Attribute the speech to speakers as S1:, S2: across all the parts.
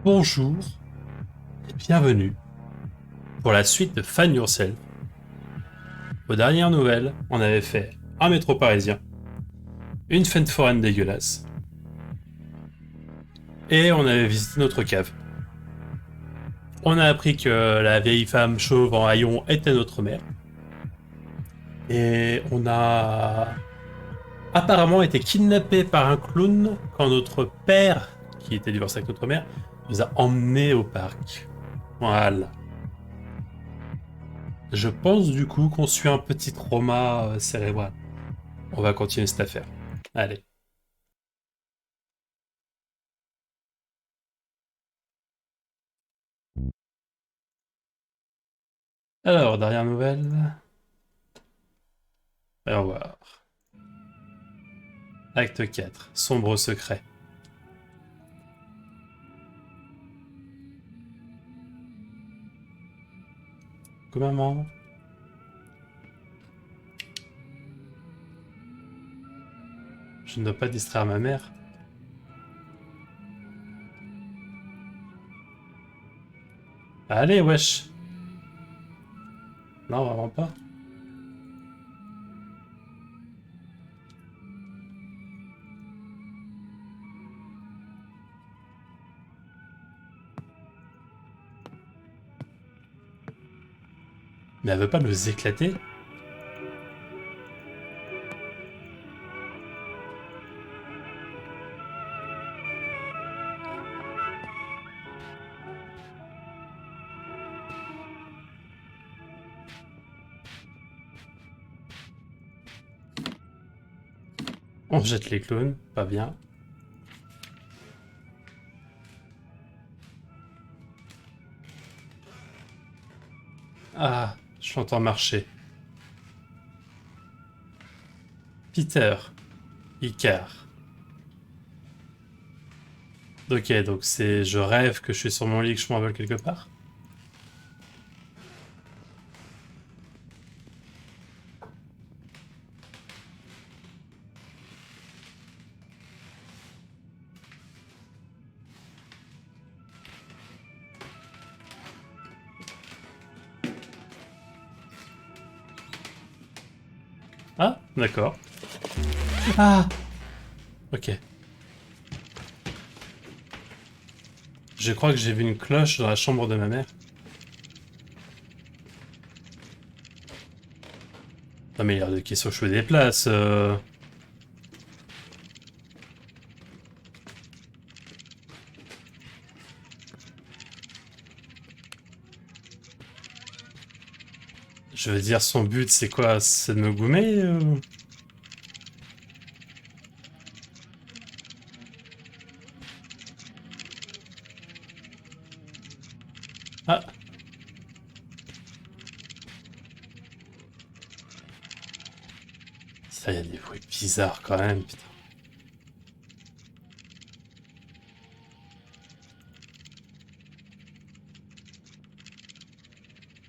S1: Bonjour et bienvenue pour la suite de Fan Yourself. Aux dernières nouvelles, on avait fait un métro parisien, une fête foraine dégueulasse, et on avait visité notre cave. On a appris que la vieille femme chauve en haillons était notre mère, et on a apparemment été kidnappé par un clown quand notre père, qui était divorcé avec notre mère, nous a emmenés au parc. Voilà. Je pense du coup qu'on suit un petit trauma cérébral. On va continuer cette affaire. Allez. Alors, dernière nouvelle. Allons voir. Acte 4. Sombre secret. Coucou maman. Je ne dois pas distraire ma mère. Allez, wesh. Non, vraiment pas. Mais elle veut pas nous éclater? On jette les clones, pas bien. Ah, je l'entends marcher. Peter. Icar. Ok, donc c'est je rêve que je suis sur mon lit, que je m'envole quelque part. Ah, d'accord. Ah, ok. Je crois que j'ai vu une cloche dans la chambre de ma mère. Non mais il a l'air de qu'ils sont choués des places. Je veux dire, son but c'est quoi? C'est de me goumer Ah, ça y a des bruits bizarres quand même, putain.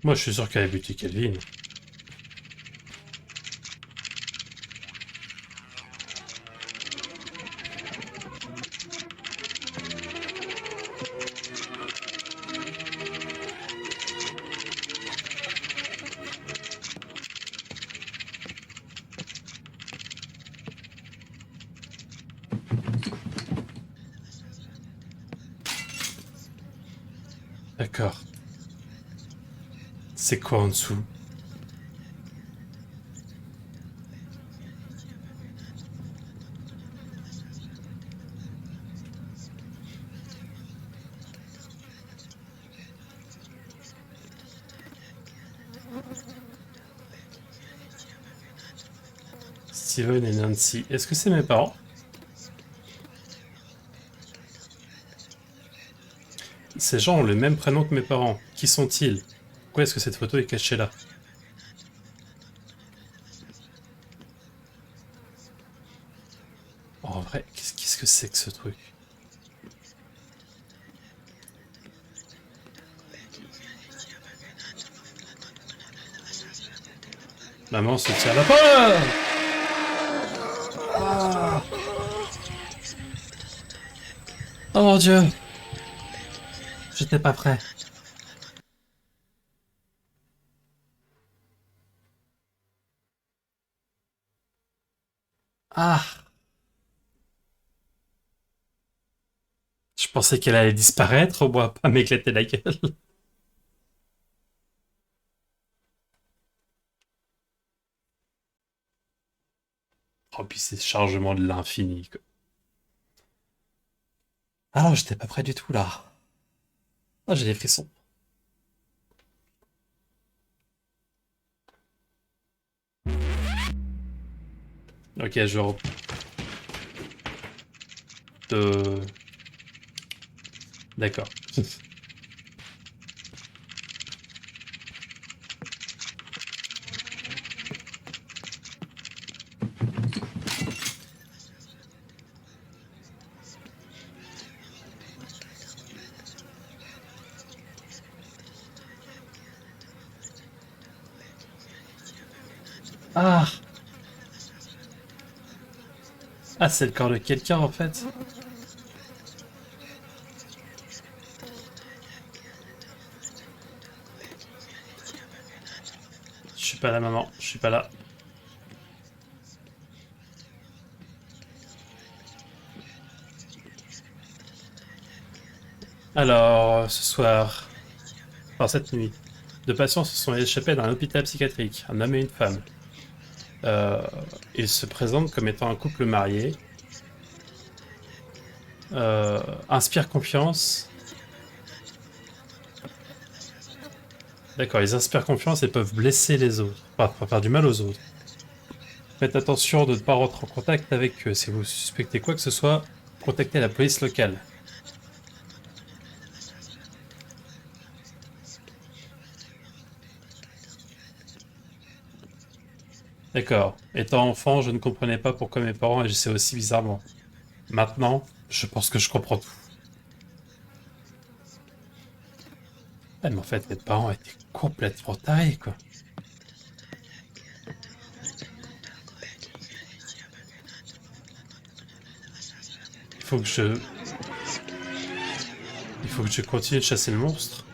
S1: Moi je suis sûr qu'elle a buté Kelvin. D'accord. C'est quoi en dessous? Steven et Nancy. Est-ce que c'est mes parents? Ces gens ont le même prénom que mes parents. Qui sont-ils? Pourquoi est-ce que cette photo est cachée là? En vrai, qu'est-ce que c'est que ce truc? Maman se tire la... Oh! Oh mon dieu! J'étais pas prêt. Ah, je pensais qu'elle allait disparaître, au moins pas m'éclater la gueule. Oh, puis c'est chargement de l'infini, quoi. Ah non, j'étais pas prêt du tout, là. Ah, j'ai des frissons. Ok, genre... De... D'accord. Ah! Ah, c'est le corps de quelqu'un, en fait. Je suis pas là, maman. Je suis pas là. Alors, ce soir... Enfin, cette nuit, deux patients se sont échappés d'un hôpital psychiatrique, un homme et une femme. Euh, ils se présentent comme étant un couple marié. Inspire confiance. D'accord, ils inspirent confiance et peuvent blesser les autres, enfin, faire du mal aux autres. Faites attention de ne pas rentrer en contact avec eux. Si vous suspectez quoi que ce soit, contactez la police locale. D'accord. Étant enfant, je ne comprenais pas pourquoi mes parents agissaient aussi bizarrement. Maintenant, je pense que je comprends tout. Ah, mais en fait, mes parents étaient complètement tarés, quoi. Il faut que je... Il faut que je continue de chasser le monstre.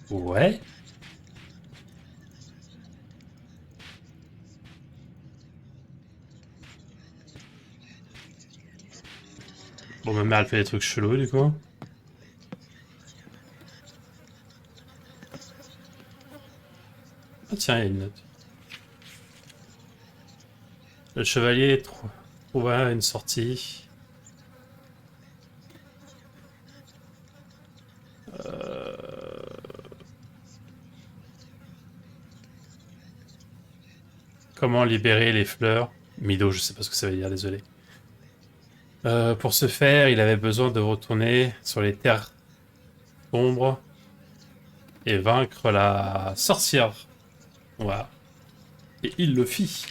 S1: Ouais. Bon, ma mère, elle fait des trucs chelous, du coup. Ah tiens, il y a une note. Le chevalier trouva une sortie. Comment libérer les fleurs? Mido, je sais pas ce que ça veut dire, désolé. Pour ce faire, il avait besoin de retourner sur les terres sombres et vaincre la sorcière. Voilà. Et il le fit.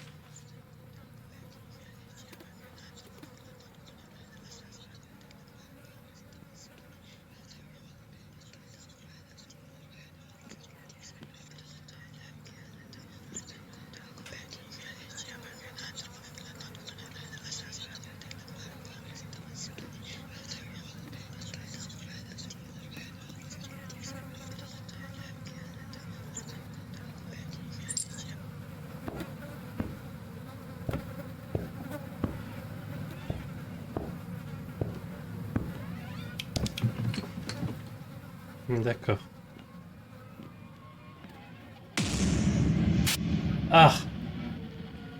S1: D'accord. Ah,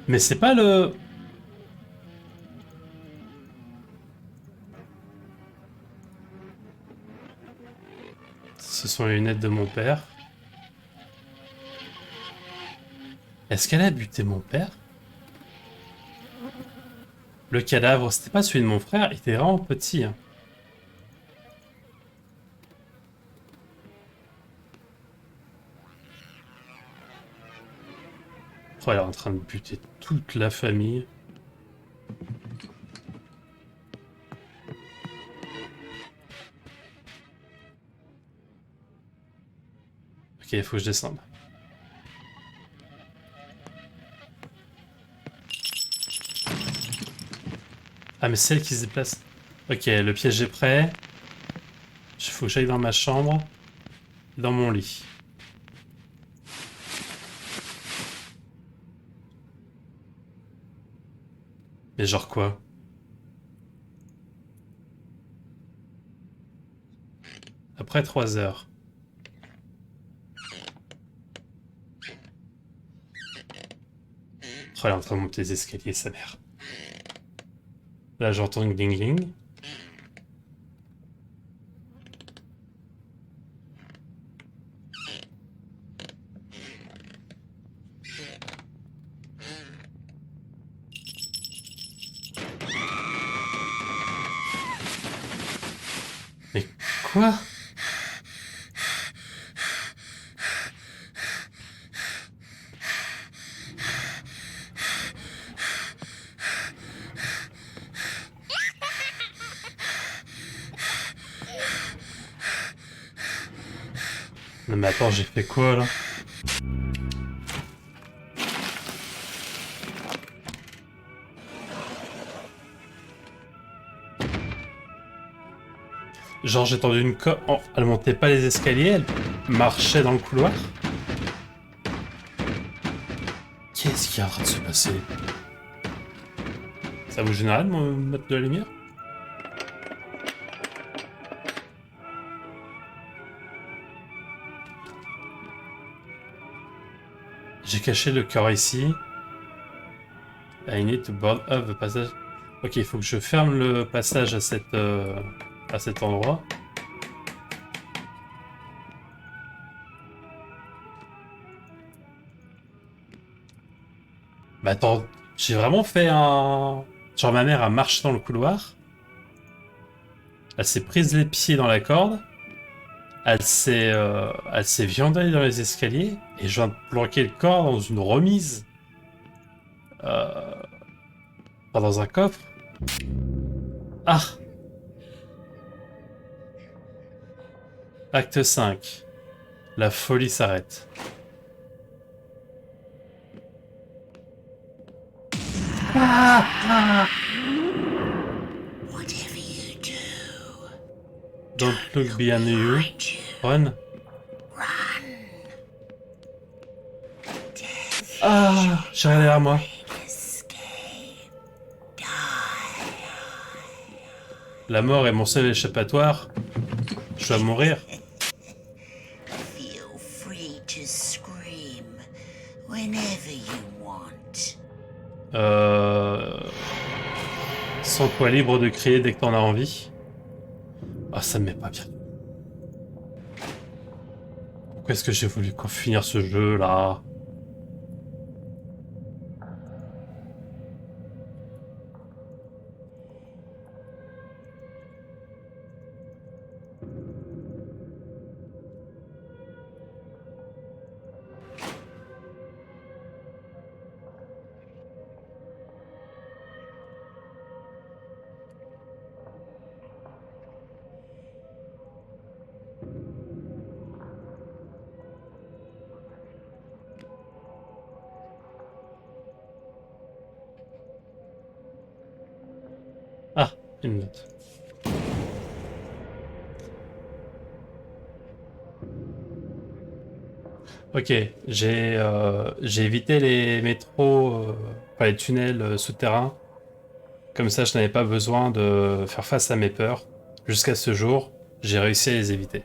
S1: mais c'est pas le... Ce sont les lunettes de mon père. Est-ce qu'elle a buté mon père? Le cadavre, c'était pas celui de mon frère, il était vraiment petit, hein. Oh, elle est en train de buter toute la famille. Ok, il faut que je descende. Ah, mais c'est elle qui se déplace. Ok, le piège est prêt. Il faut que j'aille dans ma chambre. Dans mon lit. Mais genre quoi? Après 3 heures. Oh, elle est en train de monter les escaliers, sa mère. Là, j'entends une gling gling. Mais quoi? Non mais attends, j'ai fait quoi là? Genre j'ai tendu une corde. Oh, elle montait pas les escaliers, elle marchait dans le couloir. Qu'est-ce qui est en train de se passer? Ça vous gênerait de me mettre de la lumière? J'ai caché le cœur ici. I need to board up the passage. Ok, il faut que je ferme le passage à cet endroit. Bah attends, j'ai vraiment fait un... Genre ma mère a marché dans le couloir. Elle s'est prise les pieds dans la corde. Elle s'est viandée dans les escaliers. Et je viens de planquer le corps dans une remise. Euh, Pas dans un coffre. Ah! Acte 5. La folie s'arrête.
S2: Whatever you do,
S1: Don't look behind you.
S2: behind you,
S1: Run.
S2: run.
S1: Ah! J'ai rien derrière moi.
S2: Escape. Die.
S1: La mort est mon seul échappatoire. Je dois mourir.
S2: Feel free to scream whenever you want.
S1: Sens-toi libre de crier dès que t'en as envie. Ah, ça me met pas bien. Pourquoi est-ce que j'ai voulu finir ce jeu là? Ah, une note. Ok, j'ai évité les métros, enfin les tunnels souterrains. Comme ça, je n'avais pas besoin de faire face à mes peurs. Jusqu'à ce jour, j'ai réussi à les éviter.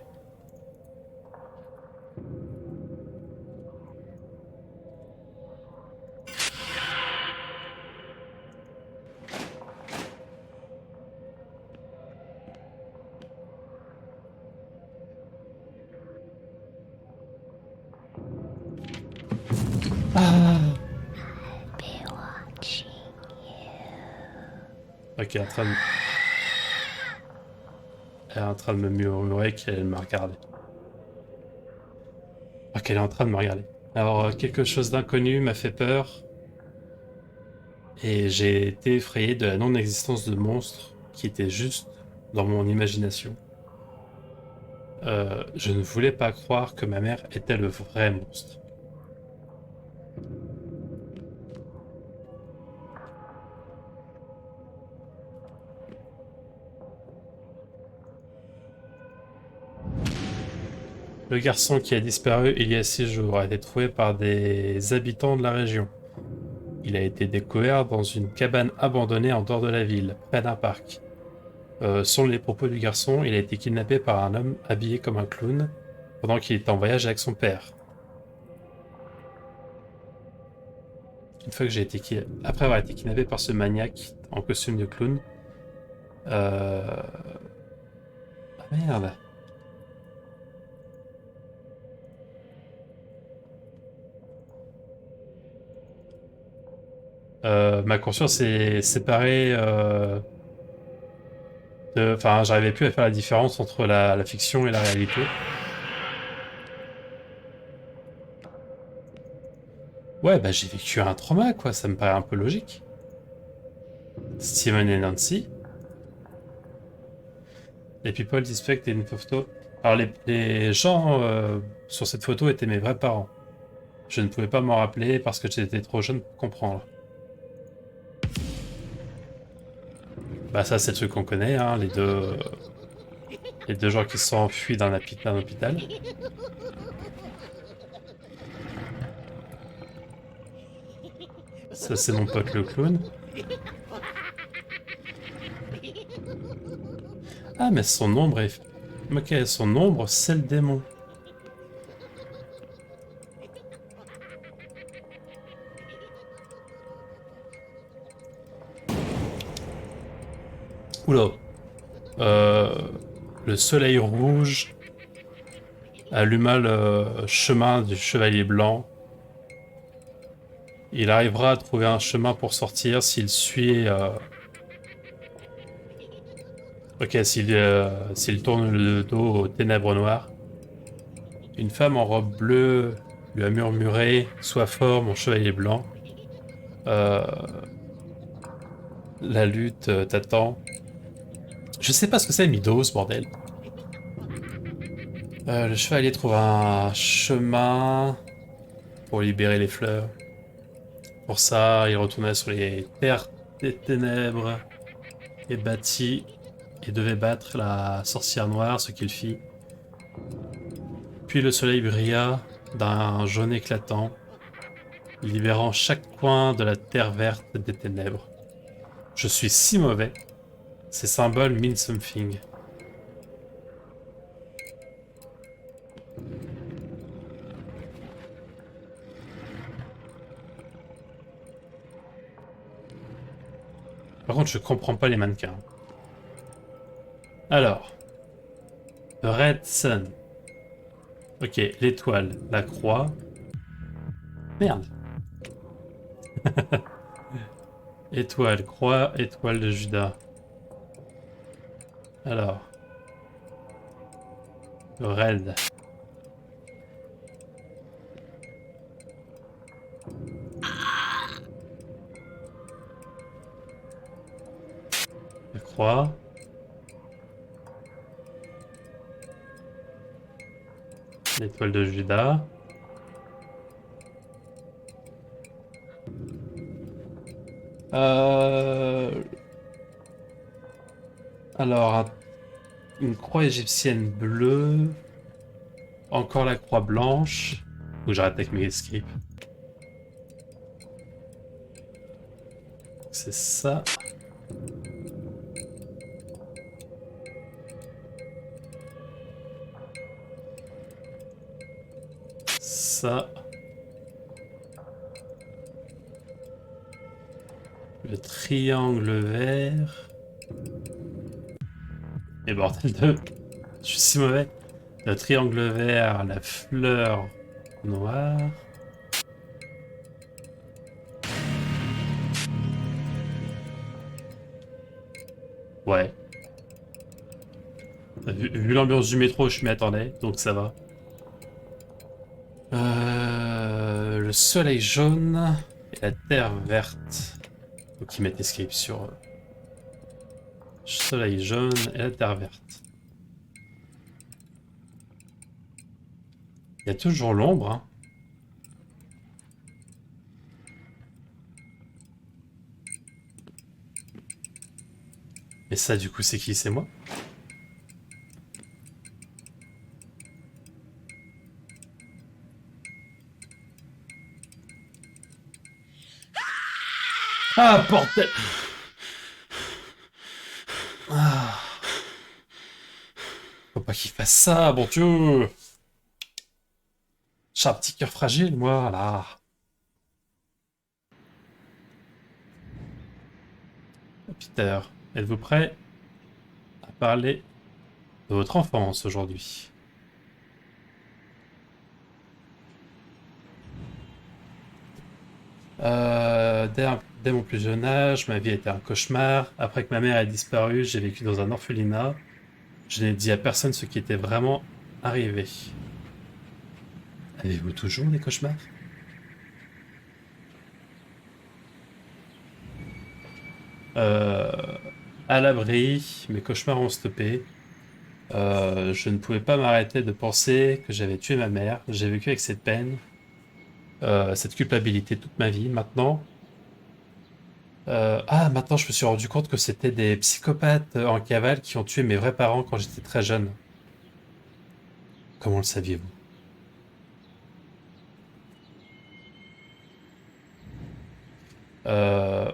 S1: Ah.
S2: Be watching.
S1: Ok, elle est en train de me murmurer qu'elle me regardait. Ok, elle est en train de me regarder. Alors, quelque chose d'inconnu m'a fait peur. Et j'ai été effrayé de la non-existence de monstres qui étaient juste dans mon imagination. Je ne voulais pas croire que ma mère était le vrai monstre. Le garçon qui a disparu il y a 6 jours a été trouvé par des habitants de la région. Il a été découvert dans une cabane abandonnée en dehors de la ville, près d'un parc. Selon les propos du garçon, il a été kidnappé par un homme habillé comme un clown pendant qu'il était en voyage avec son père. Une fois que après avoir été kidnappé par ce maniaque en costume de clown, ah merde. Ma conscience est séparée. Enfin, j'arrivais plus à faire la différence entre la fiction et la réalité. Ouais, bah j'ai vécu un trauma, quoi. Ça me paraît un peu logique. Steven et Nancy. Les people suspect une photo. Alors les gens sur cette photo étaient mes vrais parents. Je ne pouvais pas m'en rappeler parce que j'étais trop jeune pour comprendre. Bah ça c'est le truc qu'on connaît, hein, les deux gens qui se sont enfuis d'un hôpital. Ça c'est mon pote le clown. Ah mais son ombre est... Ok, son ombre c'est le démon. Oula. Euh, le soleil rouge alluma le chemin du chevalier blanc. Il arrivera à trouver un chemin pour sortir s'il suit... Ok, s'il tourne le dos aux ténèbres noires. Une femme en robe bleue lui a murmuré « Sois fort, mon chevalier blanc. Euh, la lutte t'attend. » Je sais pas ce que c'est, Midos, bordel. Le chevalier trouve un chemin pour libérer les fleurs. Pour ça, il retourna sur les terres des ténèbres et battit et devait battre la sorcière noire, ce qu'il fit. Puis le soleil brilla d'un jaune éclatant, libérant chaque coin de la terre verte des ténèbres. Je suis si mauvais. Ces symboles mean something. Par contre, je comprends pas les mannequins. Alors, The Red Sun. Ok, l'étoile, la croix. Merde. Étoile, croix, étoile de Judas. Alors, Red. La croix. L'étoile de Judas. Euh... Alors, une croix égyptienne bleue. Encore la croix blanche. Faut que j'arrête avec mes escapes. C'est ça. Ça. Le triangle vert. Et bordel de... Je suis si mauvais. Le triangle vert, la fleur noire. Ouais. Vu l'ambiance du métro, je m'y attendais, donc ça va. Le soleil jaune et la terre verte. Faut qu'ils mettent escape sur soleil jaune et la terre verte. Il y a toujours l'ombre, hein. Et ça, du coup, c'est qui? C'est moi? Ah, bordel! Ah, faut pas qu'il fasse ça, bon Dieu! J'ai un petit cœur fragile, moi, là. Peter, êtes-vous prêt à parler de votre enfance aujourd'hui? Dès mon plus jeune âge, ma vie a été un cauchemar. Après que ma mère ait disparu, j'ai vécu dans un orphelinat. Je n'ai dit à personne ce qui était vraiment arrivé. Avez-vous toujours des cauchemars? Euh, à l'abri, mes cauchemars ont stoppé. Je ne pouvais pas m'arrêter de penser que j'avais tué ma mère. J'ai vécu avec cette peine, cette culpabilité toute ma vie. Maintenant, je me suis rendu compte que c'était des psychopathes en cavale qui ont tué mes vrais parents quand j'étais très jeune. Comment le saviez-vous?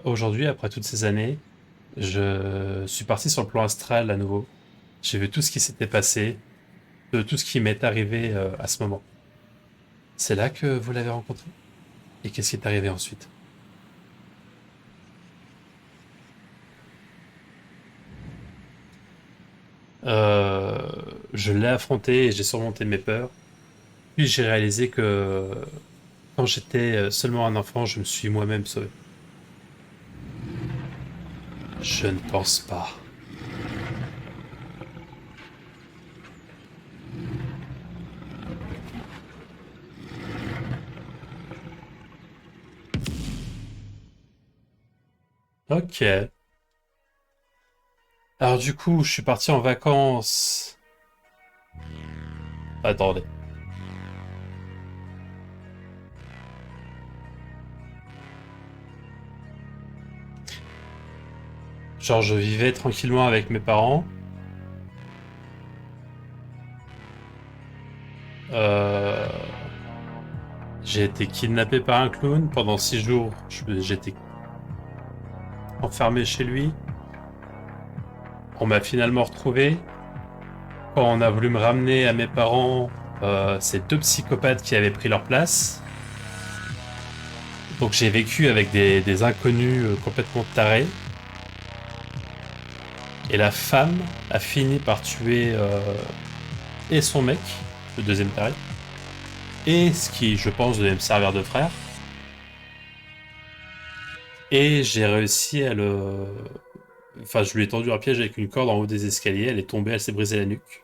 S1: Aujourd'hui, après toutes ces années, je suis parti sur le plan astral à nouveau. J'ai vu tout ce qui s'était passé, de tout ce qui m'est arrivé à ce moment. C'est là que vous l'avez rencontré? Et qu'est-ce qui est arrivé ensuite? Euh, je l'ai affronté et j'ai surmonté mes peurs. Puis j'ai réalisé que quand j'étais seulement un enfant, je me suis moi-même sauvé. Je ne pense pas. Ok. Alors du coup, je suis parti en vacances. Attendez. Genre, je vivais tranquillement avec mes parents. Euh, J'ai été kidnappé par un clown. Pendant 6 jours, j'étais enfermé chez lui. On m'a finalement retrouvé. Quand on a voulu me ramener à mes parents, c'est deux psychopathes qui avaient pris leur place. Donc j'ai vécu avec des inconnus complètement tarés. Et la femme a fini par tuer et son mec, le deuxième taré, et ce qui, je pense, devait me servir de frère. Et j'ai réussi à le... Enfin, je lui ai tendu un piège avec une corde en haut des escaliers, elle est tombée, elle s'est brisée la nuque.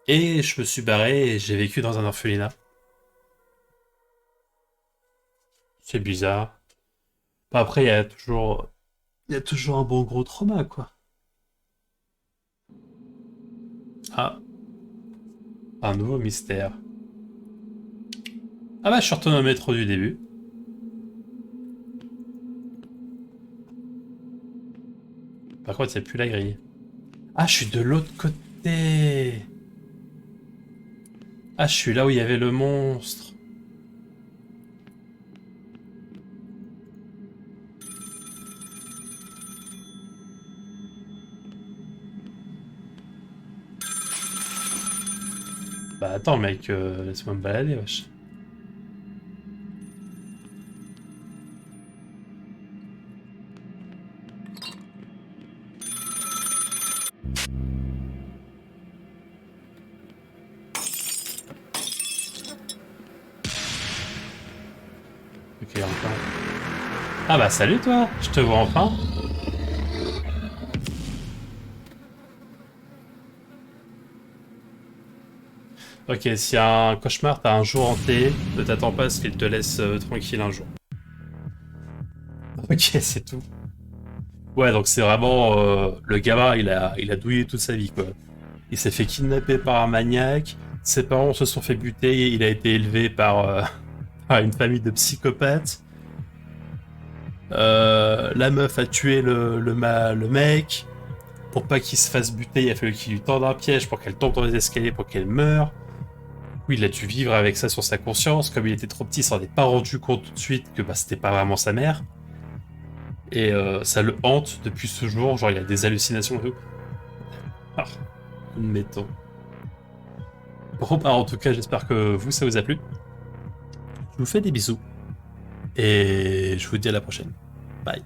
S1: Et je me suis barré et j'ai vécu dans un orphelinat. C'est bizarre. Bah, après, il y a toujours un bon gros trauma, quoi. Ah, un nouveau mystère. Ah bah, je suis retourné au métro du début. Par contre, c'est plus la grille. Ah, je suis de l'autre côté. Ah, je suis là où il y avait le monstre. Bah attends, mec, laisse-moi me balader, wesh. Ok, enfin. Ah bah salut toi, je te vois enfin. Ok, s'il y a un cauchemar, t'as un jour hanté, ne t'attends pas à ce qu'il te laisse tranquille un jour. Ok, c'est tout. Ouais, donc c'est vraiment le gamin, il a douillé toute sa vie quoi. Il s'est fait kidnapper par un maniaque, ses parents se sont fait buter, il a été élevé par, par une famille de psychopathes. La meuf a tué le mec. Pour pas qu'il se fasse buter, il a fallu qu'il lui tende un piège pour qu'elle tombe dans les escaliers pour qu'elle meure. Oui, il a dû vivre avec ça sur sa conscience. Comme il était trop petit, il s'en est pas rendu compte tout de suite que bah, c'était pas vraiment sa mère. Et ça le hante depuis ce jour, genre il a des hallucinations et tout. Ah, admettons. Bon, bah en tout cas, j'espère que vous, ça vous a plu. Je vous fais des bisous. Et je vous dis à la prochaine. Bye.